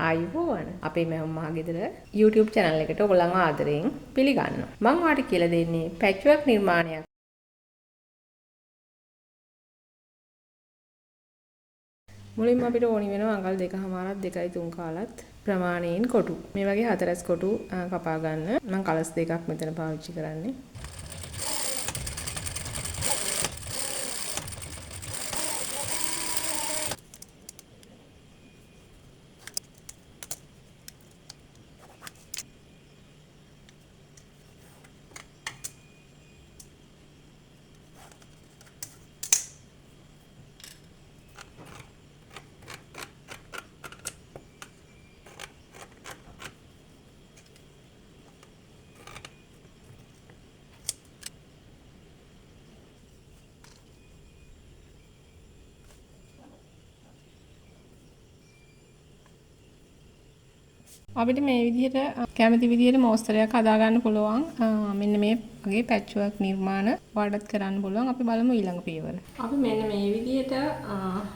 ආයුබෝවන් අපේ මම මාගෙදර YouTube channel එකට ඔයගොල්ලන්ව ආදරයෙන් පිළිගන්නවා. මම ඔයාලට කියලා දෙන්නේ පැච්වර්ක් නිර්මාණයක්. මුලින්ම අපිට ඕනි වෙනවා අඟල් 2කමාරක් 2.3 කාලත් ප්‍රමාණයෙන් කොටු. මේ වගේ හතරස් කොටු කපා ගන්න. මම කලස් දෙකක් මෙතන පාවිච්චි කරන්නේ. අපිට මේ විදිහට කැමති විදිහට මෝස්තරයක් හදා ගන්න පුළුවන්. මෙන්න මේ වගේ පැච්වර්ක් නිර්මාණ වඩත් කරන්න පුළුවන්. අපි බලමු ඊළඟ පියවර. අපි මෙන්න මේ විදිහට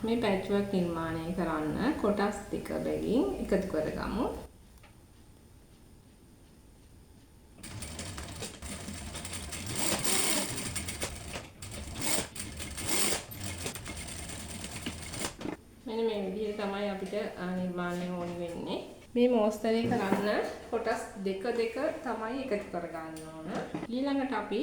මේ පැච්වර්ක් නිර්මාණය කරන්න කොටස් දෙක බැගින් එකතු කරගමු. මෙන්න මේ විදිහට තමයි අපිට නිර්මාණය ඕනි වෙන්නේ. මේ මෝස්තරේ කරන්න කොටස් දෙක තමයි එකතු කරගන්න ඕන. ඊළඟට අපි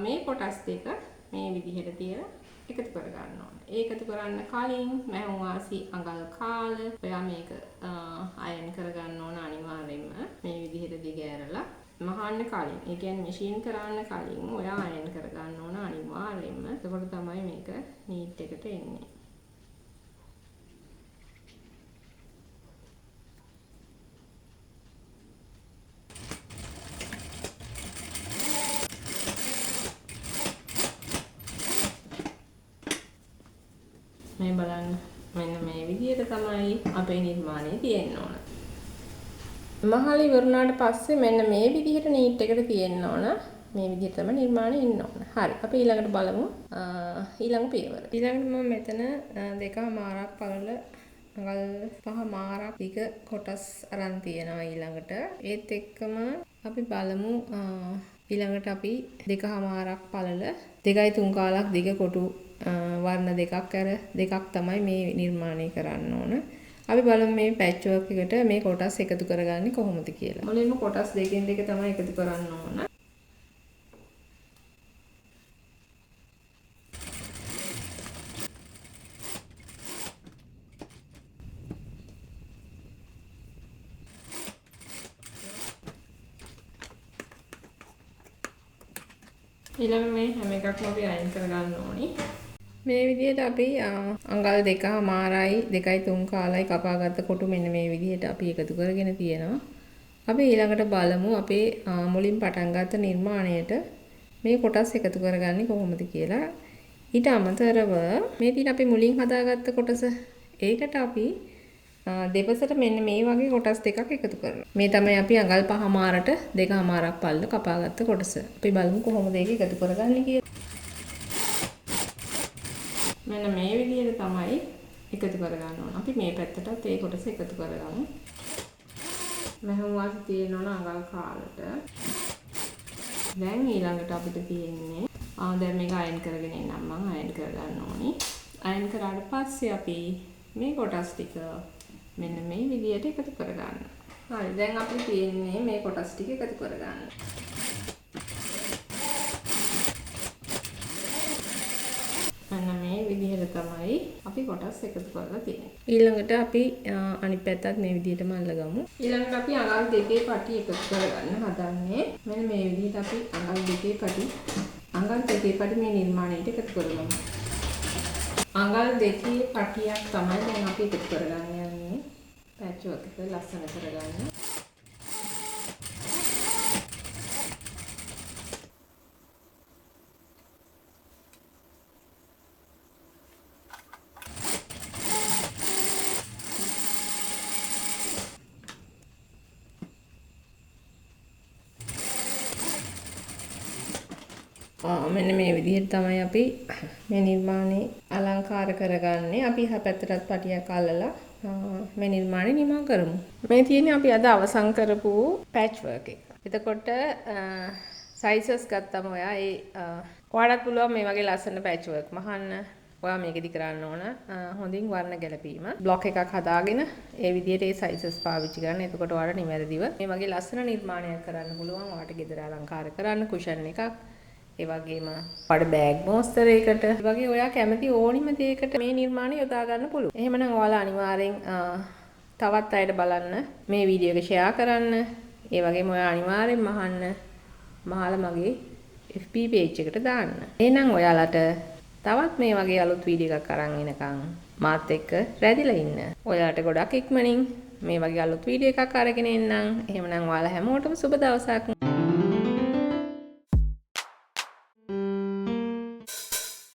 මේ කොටස් දෙක මේ විදිහට තියලා එකතු කරගන්න ඕන. ඒකතු කරන්න කලින් මම වාසි අඟල් කාල ඔයා මේක අයන් කරගන්න ඕන අනිවාර්යෙන්ම මේ විදිහට දිග ඇරලා මහන්න කලින්. ඒ කියන්නේ මැෂින් කරන්න කලින් ඔයා අයන් කරගන්න ඕන අනිවාර්යෙන්ම. එතකොට තමයි මේක නීට් එකට එන්නේ. මේ බලන්න මෙන්න මේ විදිහට තමයි අපේ නිර්මාණය තියෙන්න ඕන. මහලි වරුණාට පස්සේ මෙන්න මේ විදිහට නීට් එකට තියෙන්න ඕන. මේ විදිහට තමයි නිර්මාණය එන්න ඕන. හරි. අපි ඊළඟට බලමු ඊළඟ පියවර. ඊළඟට මම මෙතන 2කමාරක් පළල අඟල් 5මාරක් දිග කොටස් අරන් තියෙනවා ඊළඟට. ඒත් එක්කම අපි බලමු ඊළඟට අපි 2කමාරක් පළල 2.3 කාලක් දිග කොටු වර්ණ දෙකක් අර දෙකක් තමයි මේ නිර්මාණය කරන්න ඕන. අපි බලමු මේ පැච්වර්ක් එකට මේ කොටස් එකතු කරගන්නේ කොහොමද කියලා. මුලින්ම කොටස් දෙකෙන් දෙක තමයි එකතු කරන්න ඕන. ඊළඟ මේ හැම එකක්ම අපි අයින් කරගන්න ඕනි. මේ විදිහට අපි අඟල් 2මාරයි 2.3 කාලයි කපාගත්ත කොටු මෙන්න මේ විදිහට අපි එකතු කරගෙන තියෙනවා. අපි ඊළඟට බලමු අපේ මුලින් පටන් ගත්ත නිර්මාණයට මේ කොටස් එකතු කරගන්නේ කොහොමද කියලා. ඊට අමතරව මේ තියෙන අපි මුලින් හදාගත්ත කොටස ඒකට අපි දෙපසට මෙන්න මේ වගේ කොටස් දෙකක් එකතු කරනවා. මේ තමයි අපි අඟල් 5මාරට 2කමාරක් පල්ල කපාගත්ත කොටස. අපි බලමු කොහොමද ඒක එකතු කරගන්නේ කියලා. මෙන්න මේ විදිහට තමයි එකතු කරගන්න ඕන. අපි මේ පැත්තටත් ඒ කොටස එකතු කරගමු. මෙහෙම වාසි තියෙනවා අඟල් කාලට. දැන් ඊළඟට අපිට තියෙන්නේ දැන් මේක අයන් කරගෙන එන්නම් මම අයන් කරගන්න ඕනි. අයන් කරාට පස්සේ අපි මේ කොටස් ටික මෙන්න මේ විදිහට එකතු කරගන්න. හරි දැන් අපිට තියෙන්නේ මේ කොටස් ටික එකතු කරගන්න. මෙන්න මේ විදිහට තමයි අපි කොටස් එකතු කරලා තියෙන්නේ. ඊළඟට අපි අනිත් පැත්තත් මේ විදිහටම අල්ලගමු. ඊළඟට අපි අඟල් දෙකේ පටි එකතු කරගන්න හදන්නේ. මෙන්න මේ විදිහට අපි අඟල් දෙකේ පටි මේ නිර්මාණයට එකතු කරගමු. අඟල් දෙකේ පටියක් තමයි දැන් අපි එකතු කරගන්න යන්නේ. පැච්වර්ක් එක ලස්සන කරගන්න. මෙන්න මේ විදිහට තමයි අපි මේ නිර්මාණේ අලංකාර කරගන්නේ. අපි එහා පැත්තටත් පටියක් අල්ලලා මේ නිර්මාණය නිමා කරමු. මේ තියෙන්නේ අපි අද අවසන් කරපු පැච් වර්ක් එක. එතකොට සයිසස් ගත්තම ඔයා ඔයාලට පුළුවන් මේ වගේ ලස්සන පැච් වර්ක් මහන්න. ඔයා මේකෙදි කරන්න ඕන හොඳින් වර්ණ ගැලපීම. බ්ලොක් එකක් හදාගෙන ඒ විදිහට ඒ සයිසස් පාවිච්චි කරන්න. එතකොට ඔයාලට නිවැරදිව මේ වගේ ලස්සන නිර්මාණයක් කරන්න පුළුවන්. ඔයාලට ගෙදර අලංකාර කරන්න කුෂන් එකක්. ඒ වගේම පඩ බෑග් මොස්තරයකට ඒ වගේ ඔයා කැමති ඕනිම දෙයකට මේ නිර්මාණය යොදා ගන්න පුළුවන්. එහෙමනම් ඔයාලා අනිවාර්යෙන් තවත් අයට බලන්න මේ වීඩියෝ එක ෂෙයා කරන්න. ඒ වගේම ඔයා අනිවාර්යෙන් මහලා මගේ FB page එකට දාන්න. එහෙනම් ඔයාලට තවත් මේ වගේ අලුත් වීඩියෝ එකක් අරන් එනකන් මාත් එක්ක රැඳිලා ඉන්න. ඔයාලට ගොඩක් ඉක්මනින් මේ වගේ අලුත් වීඩියෝ එකක් අරගෙන එන්නම්. එහෙමනම් ඔයාලා හැමෝටම සුබ දවසක්.